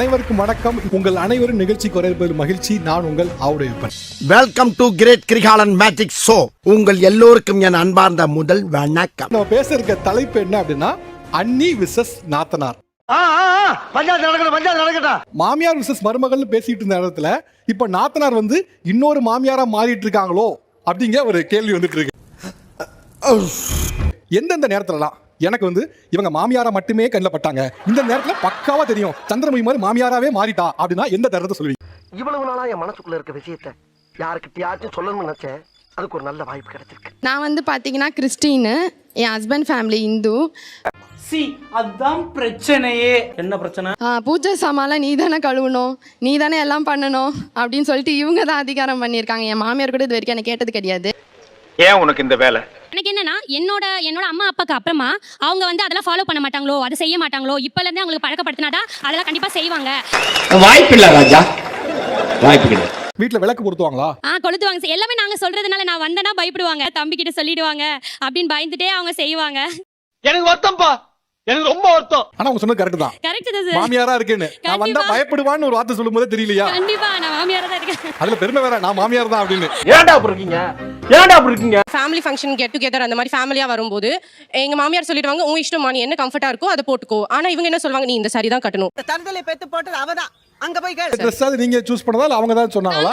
அனைவருக்கும் வணக்கம். உங்கள் அனைவரும் நிகழ்ச்சி குறைப்பதில் மகிழ்ச்சி. நான் உங்கள் Avudaiyappan. Welcome to great Kirikalan magic show. உங்கள் எல்லோருக்கும் என் அன்பார்ந்த முதல் வணக்கம். நம்ம பேச இருக்க தலைப்பு என்ன அப்படின்னா, அண்ணி விசஸ் நாத்தனார். மாமியார் விசஸ் மருமகள் பேசிட்டு இருந்த இடத்துல இப்ப நாத்தனார் வந்து இன்னொரு மாமியாரா மாறிட்டு இருக்காங்களோ அப்படிங்கிற ஒரு கேள்வி வந்துட்டு இருக்கு. எந்தெந்த நேரத்துலலாம் எனக்கு வந்து இவங்க மாமியாரா மட்டுமே கண்ணில் பட்டாங்க, இந்த நேரத்துல பக்காவா தெரியும் சந்திரமுகி மாதிரி மாமியாராவே மாறிட்டா அப்படின்னா எந்த தருணத்தை சொல்லுவீங்க? இவ்வளவு நாளா என் மனசுக்குள்ள இருக்க விஷயத்தை யாருக்கிட்டயாச்சும் சொல்லணும்னு நினைச்சேன். அதுக்கு ஒரு நல்ல வாய்ப்பு கிடைச்சிருக்கு. நான் வந்து பாத்தீங்கன்னா கிறிஸ்டின்னு, என் ஹஸ்பண்ட் ஃபேமிலி இந்து. அதான் பிரச்சனையே. என்ன பிரச்சனை? பூஜை சாமான்லாம் நீ தானே கழுவணும், நீ தானே எல்லாம் பண்ணணும் அப்படின்னு சொல்லிட்டு இவங்க தான் அதிகாரம் பண்ணியிருக்காங்க. என் மாமியார் கூட இது வரைக்கும் எனக்கு கேட்டது கிடையாது. ஏன் உனக்கு இந்த வேலை? எனக்கு என்னன்னா என்னோட அம்மா அப்பாக்கு அப்புறமா அவங்க வந்து அதெல்லாம் ஃபாலோ பண்ண மாட்டாங்களோ, அதை செய்ய மாட்டாங்களோ, இப்பல இருந்தே அவங்களுக்கு பழக்கப்படுத்தினாதான் அதெல்லாம் கண்டிப்பா செய்வாங்க. வாய்ப்பு இல்ல ராஜா, வாய்ப்பு கிடையாது. வீட்டுல விளக்கு பொருத்துவாங்களா? கொளுத்துவாங்க. எல்லாமே நாங்க சொல்றதுனால நான் வந்தேன்னா பயப்படுவாங்க, தம்பி கிட்ட சொல்லிடுவாங்க அப்படின்னு பயந்துட்டே அவங்க செய்வாங்க. எனக்கு வருத்தம்ப்பா, எனக்கு ரொம்ப வருத்தம். ஆனா அவங்க சொன்னது கரெக்ட் தான். கரெக்ட் தான் சார். மாமியாரா இருக்கேன்னு நான் வந்தா பயப்படுவான்னு ஒரு வார்த்தை சொல்லும் போதே தெரியலையா? கண்டிப்பா நான் மாமியாரா தான் இருக்கேன். அதுல பெருமை வேற, நான் மாமியார் தான் அப்படின்னு. ஏன்டா அப்படி இருக்கீங்க? ஃபேமிலி ஃபங்க்ஷன் கெட் டுகெதர் அந்த மாதிரி ஃபேமிலியா வரும்போது எங்க மாமியார் சொல்லிடுவாங்க, உன் இஷ்டமா, நீ என்ன கம்ஃபர்ட்டா இருக்கோ அதை போட்டுக்கோ. ஆனா இவங்க என்ன சொல்லுவாங்க, நீ இந்த சாரி தான் கட்டணும். தந்தலை பெத்து போட்டது அவதான். அங்க போய் கேளு. ட்ரெஸ் அது நீங்க சூஸ் பண்ணதா இல்ல அவங்க தான் சொன்னாங்களா?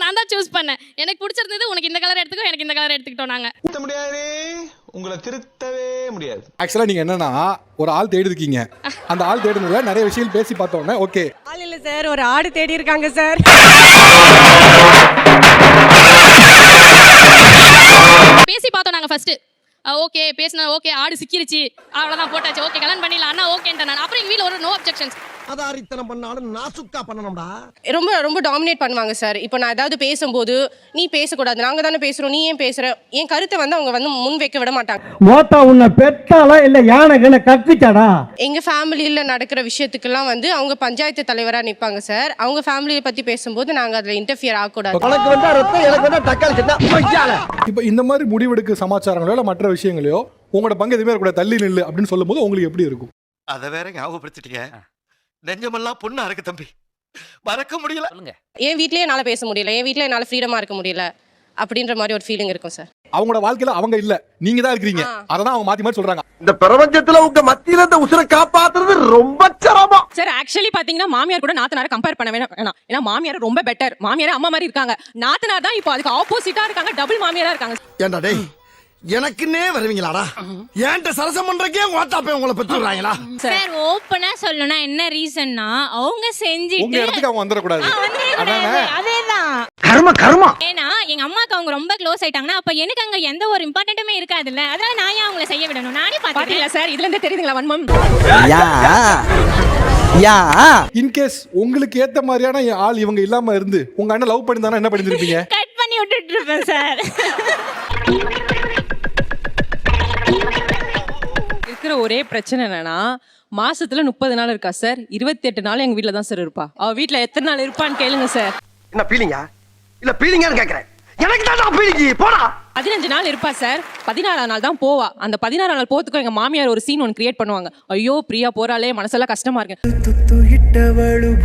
நான் தான் சூஸ் பண்ணேன். எனக்கு பிடிச்சிருந்தது, உனக்கு இந்த கலர் எடுத்துக்கோ, எனக்கு இந்த கலர் எடுத்துக்கிட்டோம். நாங்க திருத்த முடியாது, உங்களை திருத்தவே முடியாது. ஆக்சுவலா நீங்க என்னன்னா ஒரு ஆள் தேடி இருக்கீங்க. அந்த ஆள் தேடுனதுல நிறைய விஷயங்கள் பேசி பார்த்தோன்னே ஓகே. ஆள் இல்ல சார், ஒரு ஆடு தேடி இருக்காங்க சார். பேசி பார்த்தோம் நாங்க ஃபர்ஸ்ட். ஓகே பேசினா ஓகே, ஆடு சிக்கிருச்சு, அவ்வளவுதான் போட்டாச்சு, ஓகே கல்யாணம் பண்ணிடலாம் அண்ணா ஓகேன்ட்டேன் நான். அப்புறம் எங்க வீட்ல ஒரு நோ அப்ஜெக்ஷன்ஸ். அதாரித்தனம் பண்ணாலும் நாசுக்கா பண்ணணும்டா. ரொம்ப ரொம்ப டாமினேட் பண்ணுவாங்க சார். இப்போ நான் ஏதாவது பேசும்போது நீ பேசக்கூடாது, நாங்க தானே பேசுறோம், நீ ஏன் பேசுற, என் கருத்தை வந்து அவங்க வந்து முன் வைக்க விட மாட்டாங்க. மோத்தா உன்னை பெத்தாலா இல்ல யானைகளை கக்குச்சாடா? எங்க ஃபேமிலியில நடக்கிற விஷயத்துக்கெல்லாம் வந்து அவங்க பஞ்சாயத்து தலைவரா நிப்பாங்க சார். அவங்க ஃபேமிலியை பத்தி பேசும்போது நாங்க அதுல இன்டர்ஃபியர் ஆகக்கூடாது. உனக்கு வந்தா ரத்தம், எனக்கு வந்தா தக்காளி சட்னா. இப்போ இந்த மாதிரி முடிவெடுக்க சமாச்சாரங்களோ இல்ல மற்ற விஷயங்களையோ உங்களோட பங்கு எதுவுமே கூட தள்ளி நில்லு அப்படின்னு சொல்லும் போது உங்களுக்கு எப்படி இருக்கும்? அதை வேற ஞாபகப்படுத்திட்டீங்க. நெஞ்சமெல்லாம் பொண்ணா இருக்கு தம்பி, மறக்க முடியல. என் வீட்லயே என்னால பேச முடியல, என் வீட்ல என்னால ஃப்ரீடமா இருக்க முடியல அப்படின்ற மாதிரி ஒரு ஃபீலிங் இருக்கும் சார். அவங்களோட வாழ்க்கையில அவங்க இல்ல, நீங்க தான் இருக்கீங்க. அததான் அவங்க மாத்தி மாத்தி சொல்றாங்க. இந்த பிரபஞ்சத்துல உங்க மத்தியில இந்த உசுரை காப்பாத்துறது ரொம்ப சிரமம் சார். ஆக்சுவலி பாத்தீங்கன்னா மாமியார் கூட நாத்தனாரை கம்பேர் பண்ண வேணாம். ஏன்னா மாமியார் ரொம்ப பெட்டர், மாமியார் அம்மா மாதிரி இருக்காங்க. நாத்தனார் தான் இப்போ அதுக்கு ஆப்போசிட்டா இருக்காங்க, டபுள் மாமியாரா இருக்காங்க. ஏண்டா டேய், எனக்குன்னே வருவீங்களாடா? ஏன்ட்ட சரசம் பண்றக்கே ஓட்டாப்பே உங்களை பெற்றுறாங்களா? சார் ஓப்பனா சொல்லணும்னா என்ன ரீசன்னா, அவங்க செஞ்சிட்டு உங்க இடத்துக்கு அவங்க வந்துட கூடாது. அதேதான் கர்மம். ஏன்னா எங்க அம்மாக்கு அவங்க ரொம்ப க்ளோஸ் ஆயிட்டாங்கன்னா அப்ப எனக்கு அங்க எந்த ஒரு இம்பார்ட்டன்ட்டுமே இருக்காதுல்ல. அதனால நான் ஏன் அவங்கள செய்ய விடணும்? நானே பாத்தீங்களா சார், இதுல இருந்து தெரியுதுங்களா வன்மம்? இன்கேஸ் உங்களுக்கு ஏத்த மாதிரியான ஆள் இவங்க இல்லாம இருந்து உங்க அண்ணன் லவ் பண்ணி தானே என்ன பண்ணிருப்பீங்க? கட் பண்ணி விட்டுட்டு இருப்பேன் சார். இருக்கிற ஒரே பிரச்சனை என்னன்னா, மாசத்துல 30 நாள் இருக்கா சார், 28 நாள் எங்க வீட்ல தான் சார் இருப்பா. அவ வீட்ல எத்தனை நாள் இருப்பான்னு கேளுங்க சார். என்ன பீலிங்கா இல்ல பீலிங்கான்னு கேக்குறேன். எனக்கு தான் பீலிங்கி போடா. 15 நாள் இருப்பா சார், 16ஆம் நாள் தான் போவா. அந்த 16ஆம் நாள் போறதுக்கு எங்க மாமியார் ஒரு சீன் ஒன்று கிரியேட் பண்ணுவாங்க. ஐயோ பிரியா போறாளே, மனசெல்லாம் கஷ்டமா இருக்கு.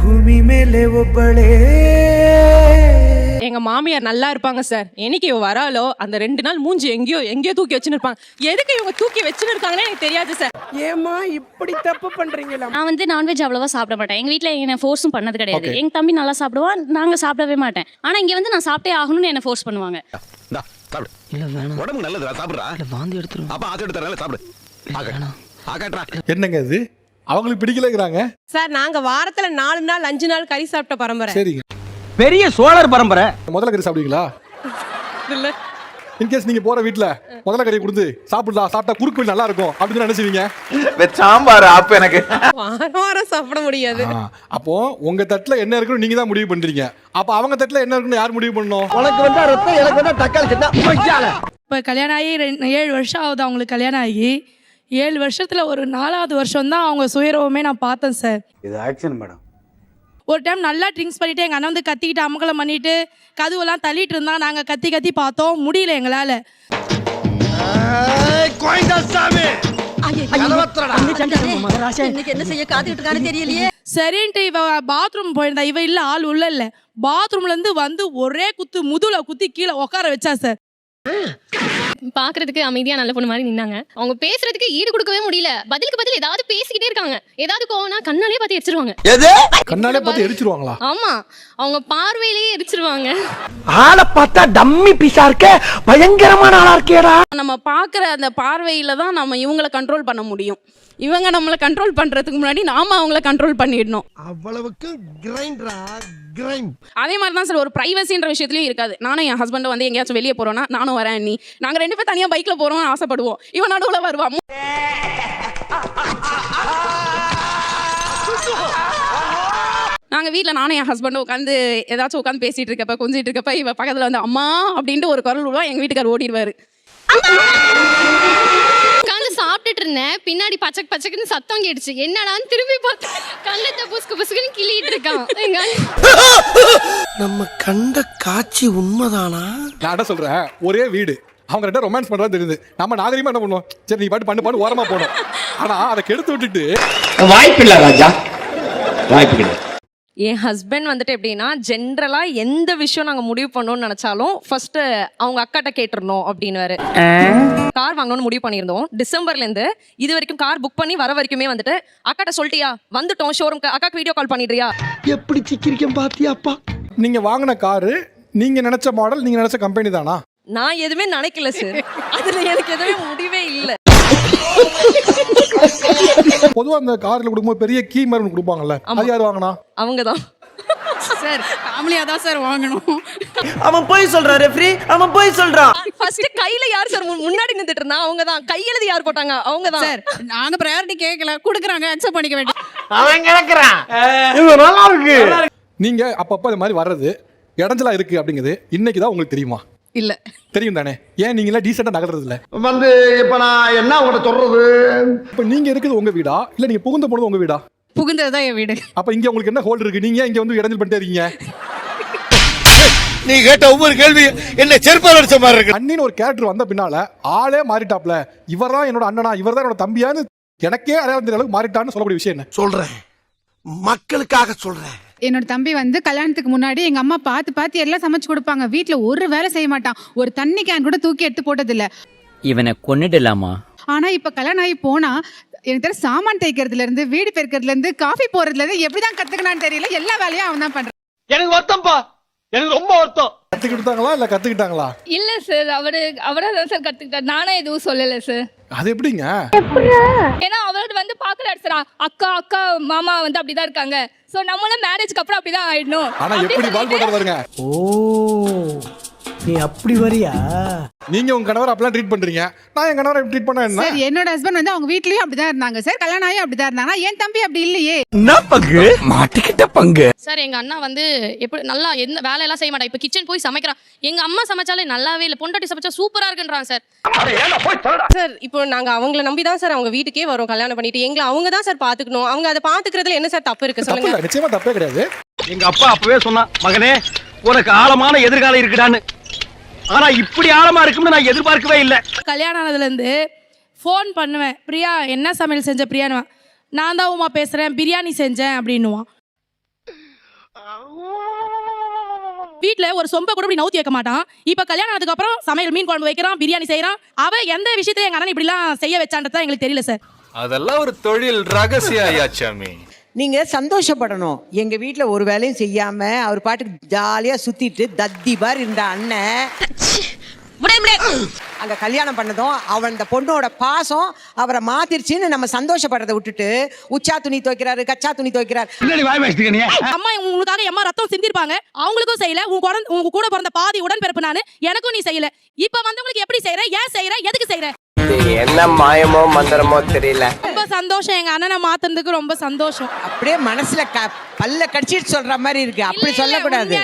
பூமி மேலே ஒப்பளே. எங்க மாமியார் நல்லா இருப்பாங்க சார். என்னைக்கு இவ வராலோ அந்த 2 நாள் மூஞ்சி எங்கேயோ தூக்கி வச்சுன்னு இருப்பாங்க. எதுக்கு இவங்க தூக்கி வச்சுன்னு இருக்காங்கன்னு எனக்கு தெரியாது சார். ஏமா இப்படி தப்பு பண்றீங்களா? நான் வந்து நான்வெஜ் அவ்வளவா சாப்பிட மாட்டேன். எங்க வீட்ல என்ன ஃபோர்ஸும் பண்ணது கிடையாது. எங்க தம்பி நல்லா சாப்பிடுவான், நாங்க சாப்பிடவே மாட்டேன். ஆனா இங்க வந்து நான் சாப்பிட்டே ஆகணும்னு என்ன ஃபோர்ஸ் பண்ணுவாங்க. உடம்பு நல்லதுடா, சாப்பிடுறா. வாந்தி எடுத்துரும். அப்ப ஆத்து எடுத்துறல சாப்பிடு. ஆகட்றா. என்னங்க இது? அவங்களுக்கு பிடிக்கலங்கறாங்க சார். நாங்க வாரத்துல 4 நாள் 5 நாள் கறி சாப்பிட்ட பரம்பரை. சரிங்க. பெரிய சோழர் பரம்பரை. முதல்ல கறி சாப்பிடுவீங்களா? இல்ல. இன்கேஸ் நீங்க போற வீட்ல முதல்ல கறி கொடுத்து சாப்பிட்டா குறுக்கு நல்லா இருக்கும் அப்படின்னு நினைச்சுவீங்க? சாம்பார் அப்ப எனக்கு வாரம் சாப்பிட முடியாது. அப்போ உங்க தட்டுல என்ன இருக்குன்னு நீங்க தான் முடிவு பண்றீங்க. அப்ப அவங்க தட்டுல என்ன இருக்குன்னு யார் முடிவு பண்ணணும்? உனக்கு வந்தா ரத்தம், எனக்கு வந்தா தக்காளி சட்னா. இப்போ கல்யாணம் ஆகி 7 வருஷம் ஆகுது அவங்களுக்கு. கல்யாணம் ஆகி 7 வருஷத்துல ஒரு 4வது வருஷம் தான் அவங்க சுயரவமே நான் பார்த்தேன் சார். இது ஆக்சன் மேடம். ஒரு டைம் நல்லா ட்ரிங்க்ஸ் பண்ணிட்டு எங்கள் அண்ணன் வந்து கத்திக்கிட்டு அமக்கலம் பண்ணிட்டு கதவுலாம் தள்ளிட்டு இருந்தா. நாங்கள் கத்தி பார்த்தோம், முடியல எங்களால். என்ன செய்ய காத்துக்கிட்டு இருக்கான்னு தெரியலையே. சரின்ட்டு இவ பாத்ரூம் போயிருந்தா, இவ இல்ல ஆள் உள்ள இல்ல, பாத்ரூம்ல இருந்து வந்து ஒரே குத்து முதுல குத்தி கீழே உட்கார வச்சா சார். பாக்குறதுக்கு அமைதியா நல்ல பொண்ணு மாதிரி நின்னாங்க. அவங்க பேசுறதுக்கு ஈடு கொடுக்கவே முடியல. பதிலுக்கு பதில் ஏதாவது பேசிக்கிட்டே இருக்காங்க. ஏதாவது கோவம்னா கண்ணாலே பார்த்து எரிச்சிருவாங்க. கண்ணாலே பார்த்து எரிச்சிருவாங்களா? ஆமா, அவங்க பார்வையிலேயே எரிச்சிருவாங்க. ஆளை பார்த்தா டம்மி பீஸா இருக்க, பயங்கரமான ஆளா இருக்கேடா. நம்ம பார்க்குற அந்த பார்வையில தான் நம்ம இவங்களை கண்ட்ரோல் பண்ண முடியும். இவங்க நம்மளை கண்ட்ரோல் பண்றதுக்கு முன்னாடி நாம அவங்கள கண்ட்ரோல் பண்ணிடணும். அவ்வளவுக்கு கிரைண்டரா கிரைண்ட். அதே மாதிரி தான் சார் ஒரு பிரைவசின்ற விஷயத்துலயும் இருக்காது. நானும் என் ஹஸ்பண்ட் வந்து எங்கேயாச்சும் வெளியே போறோம்னா நானும் வரேன், நீ நாங்க 2 பேரும் தனியா பைக்ல போறோம்னு ஆசைப்படுவோம். இவன் நடுவுல வருவான். நாங்க வீட்டில் நானும் என் ஹஸ்பண்டும் உட்காந்து ஏதாச்சும் உட்காந்து பேசிட்டு இருக்கப்ப கொஞ்சிட்டு இருக்கப்ப இவ பக்கத்துல வந்து அம்மா அப்படின்ட்டு ஒரு குரல் விடுவா. எங்க வீட்டுக்கார் ஓடிடுவாரு. உட்காந்து சாப்பிட்டுட்டு இருந்தேன், பின்னாடி பச்சக் பச்சக்குன்னு சத்தம் கேட்டுச்சு. என்னடான்னு திரும்பி பார்த்து கண்ணத்தை புசுக்கு புசுக்குன்னு கிள்ளிட்டு இருக்கான் எங்க நம்ம கண்ட காட்சி உண்மைதானா? நான் என்ன சொல்றேன், ஒரே வீடு, அவங்க 2 ரொமான்ஸ் பண்றது தெரியுது. நம்ம நாகரிகமா என்ன பண்ணுவோம், சரி நீ பாட்டு பண்ணு ஓரமா போனோம். ஆனா அதை கெடுத்து விட்டுட்டு வாய்ப்பு இல்ல ராஜா, வாய்ப்பு கிடையாது. என் ஹஸ்பண்ட் வந்துட்டு எப்படின்னா ஜென்ரலாக எந்த விஷயம் நாங்கள் முடிவு பண்ணோம்னு நினச்சாலும் ஃபர்ஸ்ட் அவங்க அக்காட்ட கேட்டுருந்தோம் அப்படின்னு. கார் வாங்கணும்னு முடிவு பண்ணியிருந்தோம். டிசம்பர்லேருந்து இது வரைக்கும் கார் புக் பண்ணி வர வரைக்குமே வந்துட்டு அக்காட்ட சொல்லிட்டியா, வந்துட்டோம் ஷோரூம்க்கு, அக்காக்கு வீடியோ கால் பண்ணிடுறியா. எப்படி சிக்கிரிக்கம் பாத்தியாப்பா? நீங்க வாங்கின காரு நீங்க நினைச்ச மாடல், நீங்க நினைச்ச கம்பெனி தானா? நான் எதுவுமே நினைக்கல சார், அதில் எனக்கு எதுவுமே முடிவே இல்லை. பொதுவா அந்த கார்ல கொடுக்கும்போது பெரிய கீ மாதிரி கொடுப்பாங்கல்ல, அது யார் வாங்கினா? அவங்க தான் சார். ஃபேமிலியா தான் சார் வாங்கணும். அவன் போய் சொல்றான் ரெஃப்ரி, அவன் போய் சொல்றான். ஃபர்ஸ்ட் கையில யார் சார் முன்னாடி நின்றுட்டு இருந்தா? அவங்க தான். கையெழுதி யார் போட்டாங்க? அவங்க தான் சார். நாங்க ப்ரையாரிட்டி கேட்கல, கொடுக்குறாங்க, அக்செப்ட் பண்ணிக்க வேண்டிய. அவன் கிடக்குறான். இது நல்லா இருக்கு. நீங்க அப்பப்ப இந்த மாதிரி வர்றது இடைஞ்சலா இருக்கு அப்படிங்கிறது இன்னைக்கு தான் உங்களுக்கு தெரியுமா? இல்ல தெரியும் தானே? ஏன் நீங்க எல்லாம் டீசெண்டா நகர்றது இல்ல? வந்து இப்ப நான் என்ன உங்கள்ட்ட சொல்றது? இப்ப நீங்க இருக்குது உங்க வீடா இல்ல நீங்க புகுந்த போனது உங்க வீடா? புகுந்ததுதான் என் வீடு. அப்ப இங்க உங்களுக்கு என்ன ஹோல்ட் இருக்கு? நீங்க இங்க வந்து இடைஞ்சல் பண்ணிட்டே இருக்கீங்க. நீ கேட்ட ஒவ்வொரு கேள்வி என்ன செருப்பால் அடிச்ச மாதிரி இருக்கு. அண்ணின்னு ஒரு கேரக்டர் வந்த பின்னால ஆளே மாறிட்டாப்ல, இவர்தான் என்னோட அண்ணனா, இவர்தான் என்னோட தம்பியான்னு எனக்கே அடையாளம் தெரியற அளவுக்கு மாறிட்டான்னு சொல்லக்கூடிய விஷயம் என்ன? சொல்றேன், மக்களுக்காக சொல்றேன். என்னோட தம்பி வந்து கல்யாணத்துக்கு முன்னாடி எங்க அம்மா பார்த்து எல்லாம் சமைச்சு கொடுப்பாங்க. வீட்டுல ஒரு வேலை செய்ய மாட்டான். ஒரு தண்ணி கேன் கூட தூக்கி எடுத்து போட்டதில்ல. இவனை கொன்னுடலாமா? ஆனா இப்ப கல்யாணம் ஆகி போனா எனக்கு தெரியல, சாமான் தேய்க்கிறதுல இருந்து வீடு பெருக்கிறதுல இருந்து காஃபி போடுறதுல இருந்து எப்படிதான் கத்துக்கினான்னு தெரியல, எல்லா வேலையும் அவன் தான் பண்றான். எனக்கு வருத்தம்ப்பா, எனக்கு ரொம்ப வருத்தம். கத்துக்கிட்டாங்களா இல்ல கத்துக்கிட்டாங்களா? இல்ல சார், அவரா தான் சார் கத்துக்கிட்டார். நானே எதுவும் சொல்லல சார். அது எப்படிங்க? ஏன்னா அவரோட வந்து பாக்குறாரு சார், அக்கா மாமா வந்து அப்படிதான் இருக்காங்க, சோ நம்மளும் மேரேஜ்க்கு அப்புறம் அப்படிதான் ஆயிடணும். ஆனா எப்படி பால் போடுறது பாருங்க. ஓ, நீ அப்படி வரியா? நீங்க உங்க கணவர் அப்பலாம் ட்ரீட் பண்றீங்க, நான் என் கணவரை ட்ரீட் பண்ணா என்ன? சார் என்னோட ஹஸ்பண்ட் வந்து அவங்க வீட்லயும் அப்படிதான் இருந்தாங்க சார், கல்யாணம் ஆகி அப்படிதான் இருந்தாங்க. என் தம்பி அப்படி இல்லையே. என்ன பங்கு மாட்டிக்கிட்ட பங்கு. சார் எங்க அண்ணா வந்து எப்படி நல்லா எந்த வேலையெல்லாம் செய்ய மாட்டா. இப்ப கிச்சன் போய் சமைக்கிறான். எங்க அம்மா சமைச்சாலே நல்லாவே இல்ல, பொண்டாட்டி சமைச்சா சூப்பரா இருக்குன்றான் சார். சார் இப்போ நாங்க அவங்கள நம்பி தான் சார் அவங்க வீட்டுக்கே வரோம் கல்யாணம் பண்ணிட்டு. எங்களை அவங்க தான் சார் பாத்துக்கணும். அவங்க அதை பாத்துக்கிறதுல என்ன சார் தப்பு இருக்கு சொல்லுங்க? நிச்சயமா தப்பே கிடையாது. எங்க அப்பா அப்பவே சொன்னா, மகனே உனக்கு ஆழமான எதிர்காலம் இருக்குடான்னு. ஆனா இப்படி ஆழமா இருக்கும்னு நான் எதிர்பார்க்கவே இல்லை. கல்யாணம் ஆனதுல இருந்து ஃபோன் பண்ணுவேன், பிரியா என்ன சமையல் செஞ்ச பிரியான்னு. நான் தான் உமா பேசுறேன், பிரியாணி செஞ்சேன் அப்படின்னுவான். வீட்டுல ஒரு சொம்ப கூட இப்படி நவுத்தி வைக்க மாட்டான். இப்ப கல்யாணம் ஆனதுக்கு அப்புறம் சமையல் மீன் குழம்பு வைக்கிறான், பிரியாணி செய்யறான். அவ எந்த விஷயத்தையும் எங்க அண்ணன் இப்படி எல்லாம் செய்ய வச்சான்றதா எங்களுக்கு தெரியல சார். அதெல்லாம் ஒரு தொழில் ரகசியம் ஐயாச்சாமி. நீங்க சந்தோஷப்படணும். எங்க வீட்டுல ஒரு வேலையும் செய்யாம அவர் பாட்டுக்கு ஜாலியா சுத்திட்டு தத்தி பார் இருந்த அண்ணன் அங்க கல்யாணம் பண்ணதும் அவன் அந்த பொண்ணோட பாசம் அவரை மாத்திருச்சுன்னு நம்ம சந்தோஷப்படுறதை விட்டுட்டு உச்சா துணி துவைக்கிறாரு, கச்சா துணி துவைக்கிறாரு. அம்மா உங்களுக்காக அம்மா ரத்தம் சிந்திருப்பாங்க, அவங்களுக்கும் செய்யல. உங்க கூட பிறந்த பாதி உடன்பிறப்பு நானு, எனக்கும் நீ செய்யல. இப்ப வந்தவங்களுக்கு எப்படி செய்யற, ஏன் செய்யற, எதுக்கு செய்யற? என்ன மாயமோ மந்திரமோ தெரியல. ரொம்ப சந்தோஷம், எங்க அண்ணனை மாத்துறதுக்கு ரொம்ப சந்தோஷம். அப்படியே மனசுல பல்ல கடிச்சிட்டு சொல்ற மாதிரி இருக்கு. அப்படி சொல்லக்கூடாது.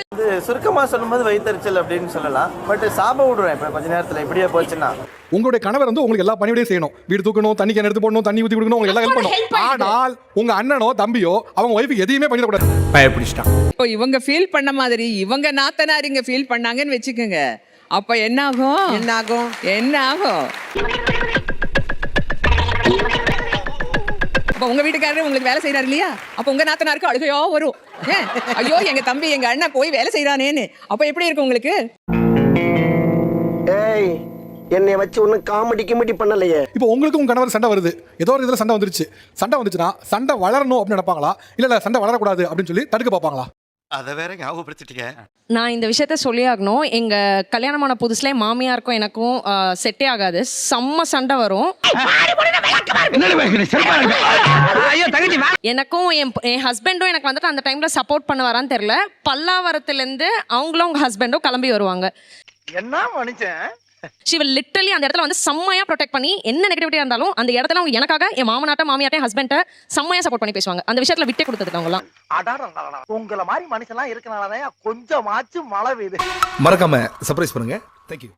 சுருக்கமா சொல்லும்போது வயிற்றுச்சல் அப்படின்னு சொல்லலாம். பட் சாப விடுறேன் இப்ப கொஞ்ச நேரத்துல இப்படியே போச்சுன்னா. உங்களுடைய கணவர் வந்து உங்களுக்கு எல்லா பணிவிடையும் செய்யணும். வீடு தூக்கணும், தண்ணி கேன் எடுத்து போடணும், தண்ணி ஊத்தி கொடுக்கணும், உங்களுக்கு எல்லாம் ஹெல்ப் பண்ணணும். ஆனால் உங்க அண்ணனோ தம்பியோ அவங்க ஒய்ஃபுக்கு எதையுமே பண்ணிடக்கூடாது. பயப்பிடிச்சிட்டான். இப்போ இவங்க ஃபீல் பண்ண மாதிரி இவங்க நாத்தனார் இங்க ஃபீல் பண்ணாங்கன்னு வச்சுக்கோங்க, அப்ப என்ன ஆகும்? அப்ப உங்க வீட்டுக்காரரு உங்களுக்கு வேலை செய்யறாரு இல்லையா? அப்ப உங்க நாத்தனாருக்கு அழுகையோ வரும். ஐயோ எங்க தம்பி எங்க அண்ணன் போய் வேலை செய்யறானேன்னு. அப்ப எப்படி இருக்கும் உங்களுக்கு? ஏய் என்னை வச்சு ஒன்னும் காமெடி கிமெடி பண்ணலையே. இப்போ உங்களுக்கு உங்க கணவர் சண்டை வருது, ஏதோ ஒரு இதுல சண்டை வந்துருச்சு. சண்டை வந்துச்சுன்னா சண்டை வளரணும் அப்படின்னு நினைப்பாங்களா, இல்ல சண்டை வளரக்கூடாது அப்படின்னு சொல்லி தடுக்க பார்ப்பாங்களா? அத வேற ஞாபகப்படுத்திட்டீங்க. நான் இந்த விஷயத்த சொல்லி ஆகணும். எங்க கல்யாணமான புதுசுல மாமியாருக்கும் எனக்கும் செட்டே ஆகாது. செம்ம சண்டை வரும். எனக்கும் என் ஹஸ்பண்டும் எனக்கு வந்துட்டு அந்த டைம்ல சப்போர்ட் பண்ணுவாரான்னு தெரியல. பல்லாவரத்துல இருந்து அவங்களும் அவங்க ஹஸ்பண்டும் கிளம்பி வருவாங்க. என்ன மனுஷன்? she will literally அந்த இடத்துல வந்து செம்மையா ப்ரொடெக்ட் பண்ணி என்ன நெகட்டிவிட்டியா இருந்தாலும் அந்த இடத்துல அவங்க எனக்காக என் மாமனாட்ட மாமியாட்ட ஹஸ்பண்ட செம்மையா சப்போர்ட் பண்ணி பேசுவாங்க. அந்த விஷயத்துல விட்டே கொடுத்ததுக்கு அவங்க எல்லாம். உங்கள மாதிரி மனுஷன்லாம் இருக்கனாலதான் கொஞ்சமாச்சும் மழை பெய்யுது. மறக்காம சர்ப்ரைஸ் பண்ணுங்க. Thank you.